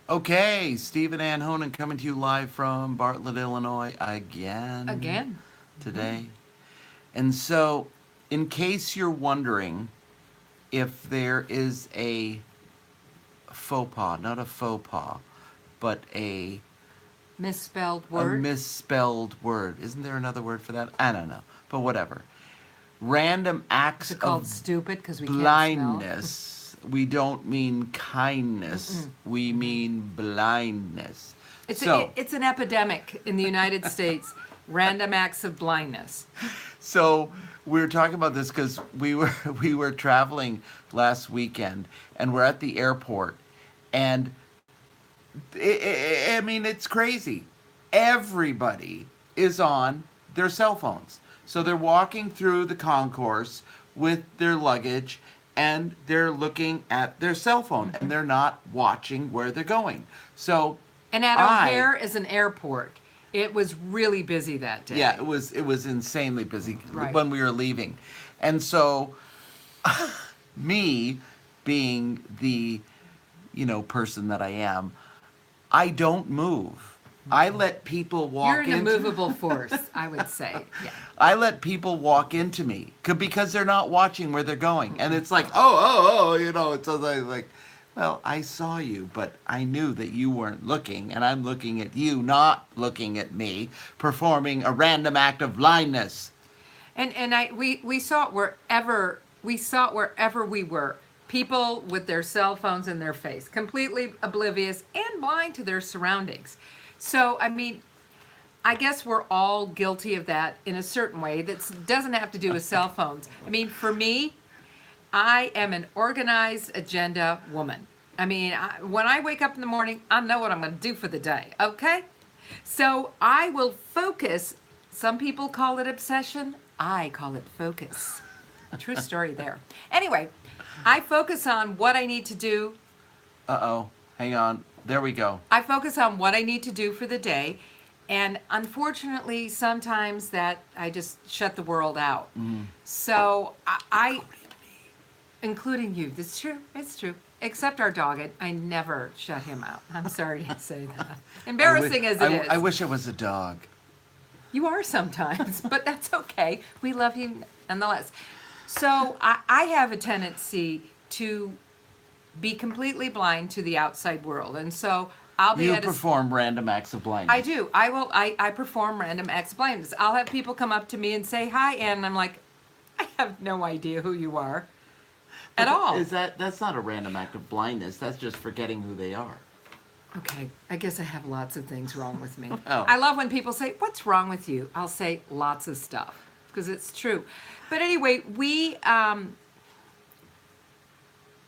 Okay, Stephen Ann Honan coming to you live from Bartlett, Illinois again Again. today. And so, in case you're wondering if there is a faux pas, not a faux pas, but Misspelled a word. misspelled word. Isn't there another word for that? I don't know. But whatever. Random Is acts it called of stupid because we can't smell? blindness. We don't mean kindness. Mm-mm. We Mm-hmm. mean blindness. It's So, it's an epidemic in the United States. Random acts of blindness. so we were talking about this because we were traveling last weekend and we're at the airport, and I mean it's crazy. Everybody is on their cell phones, so they're walking through the concourse with their luggage and they're looking at their cell phone and they're not watching where they're going. So And at I O'Hare is an airport. It was really busy that yeah, day. it was insanely busy Right. when we were leaving. And so me being the person that I am, I don't move. I let people You're walk an into immovable force, I would say. Yeah. I let people walk into me because they're not watching where they're going. And it's like, oh, it's like, well, I saw you, but I knew that you weren't looking, and I'm looking at you, not looking at me, performing a random act of blindness. And we saw it wherever we were. People with their cell phones in their face, completely oblivious and blind to their surroundings. So, I mean, I guess we're all guilty of that in a certain way that doesn't have to do with cell phones. I mean, for me, I am an organized agenda woman. I mean, when I wake up in the morning, I know what I'm going to do for the day, okay? So I will focus. Some people call it obsession. I call it focus. True story there. Anyway, I focus on what I need to do. Uh-oh. Hang on. There we go. I focus on what I need to do for the day. And unfortunately, sometimes that I just shut the world out. So I including you. That's true. It's true. Except our dog. I never shut him out. I'm sorry to say that. Embarrassing as it I is. wish it was a dog. You are sometimes, but that's okay. We love you nonetheless. So I have a tendency to be completely blind to the outside world. And so I'll be You at a perform random acts of I blindness. do. I perform random acts of blindness. I'll have people come up to me and say hi, and I'm like, I have no idea who you are at But all. that's not a random act of blindness. That's just forgetting who they are. Okay, I guess I have lots of things wrong with me. Oh. I love when people say, "What's wrong with you?" I'll say lots of stuff because it's true. But anyway,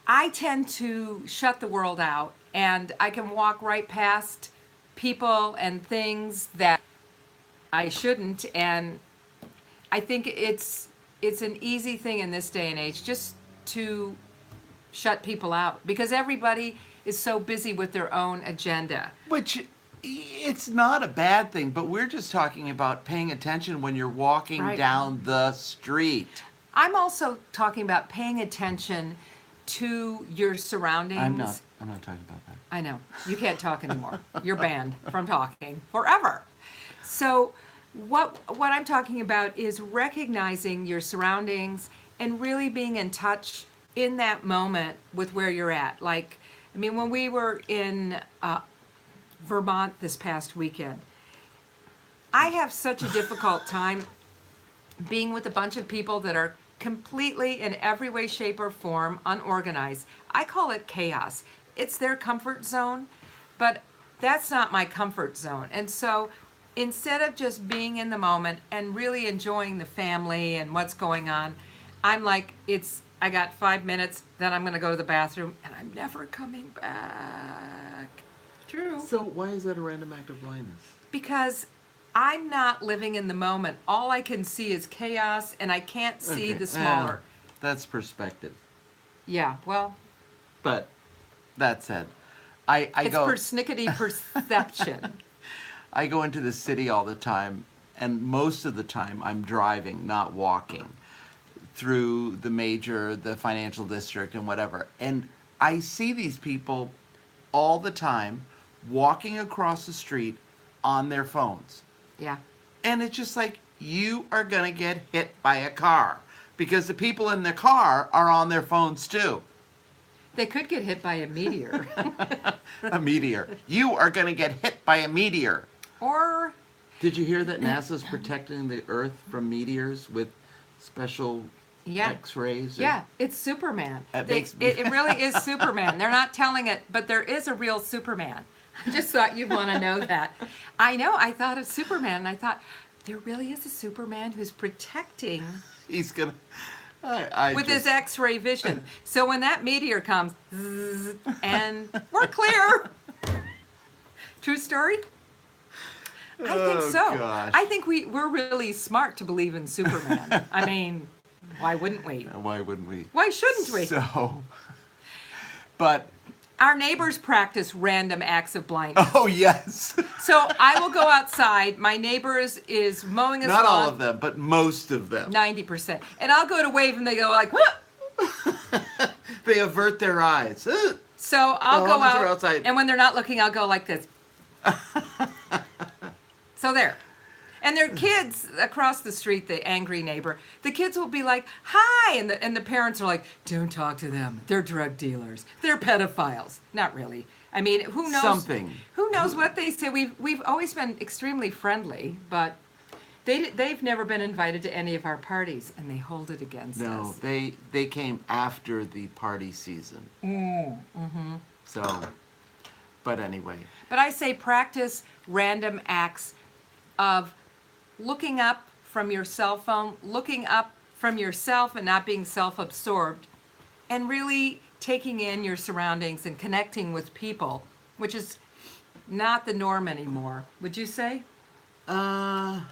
I tend to shut the world out, and I can walk right past people and things that I shouldn't. And I think it's an easy thing in this day and age just to shut people out because everybody is so busy with their own agenda. Which it's not a bad thing, but we're just talking about paying attention when you're walking Right. down the street. I'm also talking about paying attention to your I'm not surroundings. I'm not talking about that. I know. You can't talk anymore. You're banned from talking forever. So what I'm talking about is recognizing your surroundings and really being in touch in that moment with where you're at. Like, I mean, when we were in Vermont this past weekend, I have such a difficult time being with a bunch of people that are completely in every way, shape, or form unorganized. I call it chaos. It's their comfort zone, but that's not my comfort zone. And so instead of just being in the moment and really enjoying the family and what's going on, I'm like, I got 5 minutes, then I'm going to go to the bathroom and I'm never coming back. True. So why is that a random act of blindness? Because I'm not living in the moment. All I can see is chaos and I can't see Okay. the smaller. That's perspective. Yeah, well, But that said, I it's go persnickety perception. I go into the city all the time, and most of the time I'm driving, not walking, through the financial district and whatever. And I see these people all the time walking across the street on their phones. Yeah. And it's just like, you are going to get hit by a car because the people in the car are on their phones too. They could get hit by a meteor. A meteor. You are going to get hit by a meteor. Or Did you hear that NASA's protecting the Earth from meteors with special Yeah. X-rays? yeah, it's Superman. That They- makes me- it really is Superman. They're not telling it, but there is a real Superman. I just thought you'd want to know that. I know. I thought of Superman, and I thought there really is a Superman who's protecting He's gonna. I with just, his X-ray vision. So when that meteor comes, zzz, and we're clear. True story. I think Oh, so. gosh. I think we're really smart to believe in Superman. I mean, why wouldn't we? Why wouldn't we? Why shouldn't we? So, but Our neighbors practice random acts of blindness. oh yes, So I will go outside. My neighbors is mowing his not all lawn, of them, but most of them. 90%. And I'll go to wave and they go like, what? They avert their eyes. So I'll The go llamas are out, outside. and when they're not looking, I'll go like this. So there. And their kids across the street, the angry neighbor, the kids will be like, hi, and the parents are like, don't talk to them. They're drug dealers. They're pedophiles. Not really. I mean, who knows? Something. Who knows what they say? We've always been extremely friendly, but they've never been invited to any of our parties, and they hold it against No, us. they came after the party season. Mm-hmm. So, but anyway, But I say practice random acts of looking up from your cell phone, looking up from yourself and not being self-absorbed, and really taking in your surroundings and connecting with people, which is not the norm anymore. Would you say? no.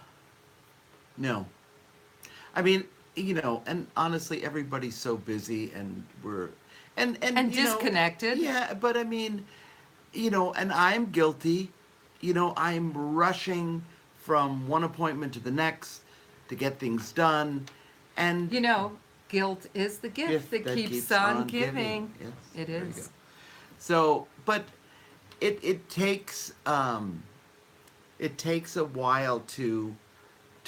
I mean, and honestly, everybody's so busy, and we're and And disconnected. Yeah, but I mean, and I'm guilty. I'm rushing from one appointment to the next to get things done, and Guilt is the gift that keeps on giving. Yes, It there you is. go. So, but it takes a while to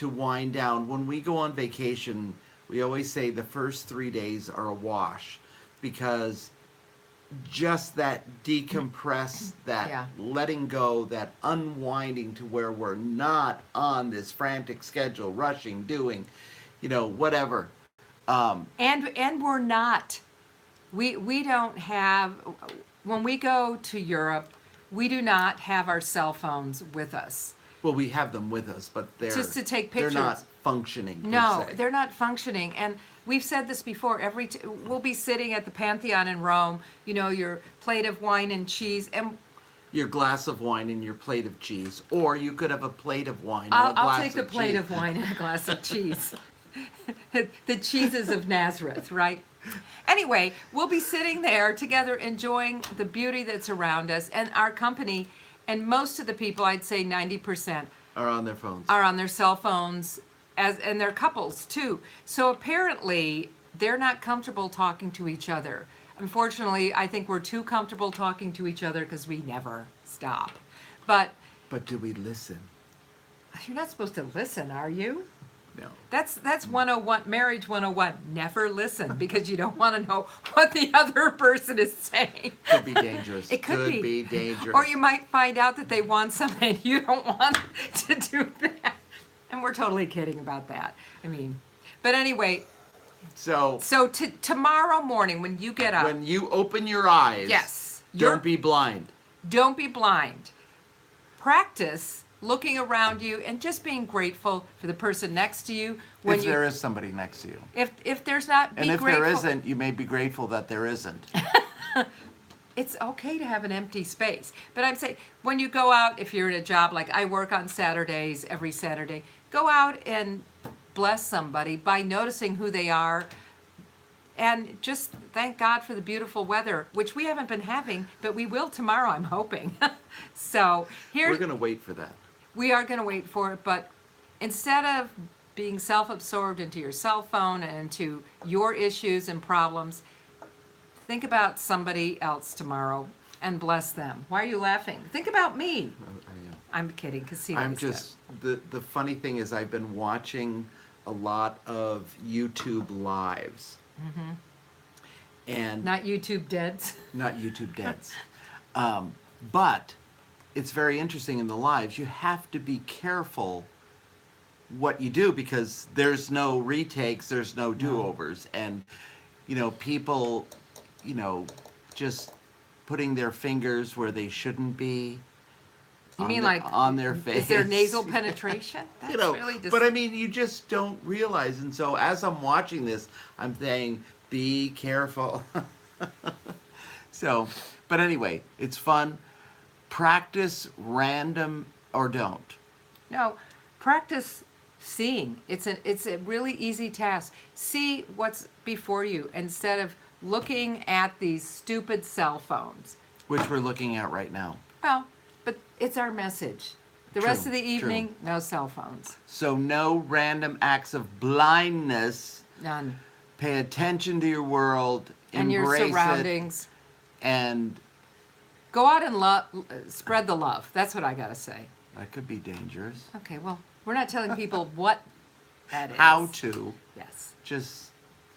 wind down. When we go on vacation, we always say the first 3 days are a wash, because just that decompress, that Yeah. letting go, that unwinding to where we're not on this frantic schedule, rushing, doing, whatever. And we're not. We don't have, when we go to Europe, we do not have our cell phones with us. Well, we have them with us, but Just to take they're not pictures. functioning. Per No, se. they're not functioning. And we've said this before. We'll be sitting at the Pantheon in Rome, your plate of wine and cheese, and Your glass of wine and your plate of cheese, or you could have a plate of wine and a I'll glass take a of plate cheese. of wine and a glass of cheese. The cheeses of Nazareth, right? Anyway, we'll be sitting there together enjoying the beauty that's around us and our company. And most of the people, I'd say 90%, Are on their phones. are on their cell phones, and they're couples too. So apparently, they're not comfortable talking to each other. Unfortunately, I think we're too comfortable talking to each other because we never stop. But But do we listen? you're not supposed to listen, are you? No. That's 101, marriage 101. Never listen, because you don't want to know what the other person is saying. Could be dangerous. It could be dangerous. Or you might find out that they want something and you don't want to do that. And we're totally kidding about that. I mean, but anyway, So tomorrow morning when you get up, when you open your eyes, yes, you're- don't be blind. don't be blind. Practice looking around you and just being grateful for the person next to you. When If there is somebody next to you. if there's not, be And if grateful. there isn't, you may be grateful that there isn't. It's okay to have an empty space. But I'm saying, when you go out, if you're in a job, like I work on Saturdays, every Saturday, go out and bless somebody by noticing who they are. And just thank God for the beautiful weather, which we haven't been having, but we will tomorrow, I'm hoping. So We're here, going to wait for that. we are going to wait for it, but instead of being self-absorbed into your cell phone and into your issues and problems, think about somebody else tomorrow. and bless them. Why are you laughing? Think about me. I am. I'm kidding, because I'm just, the funny thing is I've been watching a lot of YouTube lives. And Not YouTube deads. not YouTube deads. But it's very interesting in the lives. You have to be careful what you do because there's no retakes, there's no do-overs. And, you know, people, you know, just putting their fingers where they shouldn't be. You mean their, like on their face? Is there nasal penetration? That's You know, really just, but I mean, you just don't realize. And so as I'm watching this, I'm saying, be careful. So, but anyway, it's fun. Practice random or don't. no, practice seeing. It's a really easy task. See what's before you instead of looking at these stupid cell phones. Which we're looking at right now. Well, but it's our message. The rest True, of the true. evening, no cell phones. So no random acts of blindness. None. Pay attention to your world. And your embrace surroundings. it, and Go out and spread the love. That's what I gotta say. that could be dangerous. Okay, well, we're not telling people what that is. How to Yes. just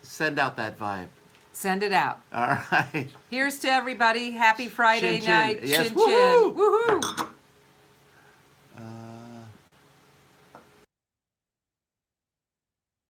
send out that vibe. Send it out. All right. Here's to everybody. Happy Friday Chin, chin. night. Yes, Chin woohoo! chin. Woohoo!